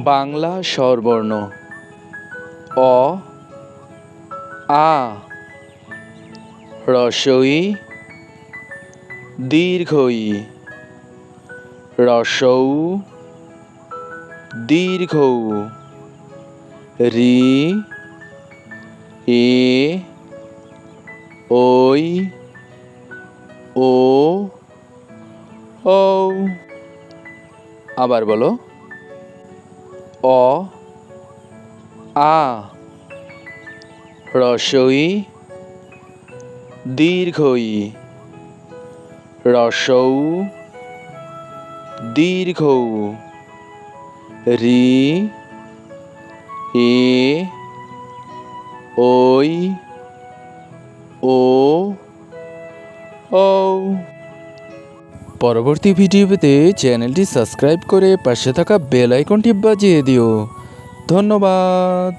বাংলা স্বরবর্ণ অ আ হ্রস্ব ই দীর্ঘ ই হ্রস্ব উ দীর্ঘ উ রি এ ওই ও ঔ। আবার বলো, অ আ হ্রস্ব ই দীর্ঘ ই হ্রস্ব উ দীর্ঘ উ রি এ ওই ও ঔ। পরবর্তী ভিডিও পেতে চ্যানেলটি সাবস্ক্রাইব করে পাশে থাকা বেল আইকনটি বাজিয়ে দিও। ধন্যবাদ।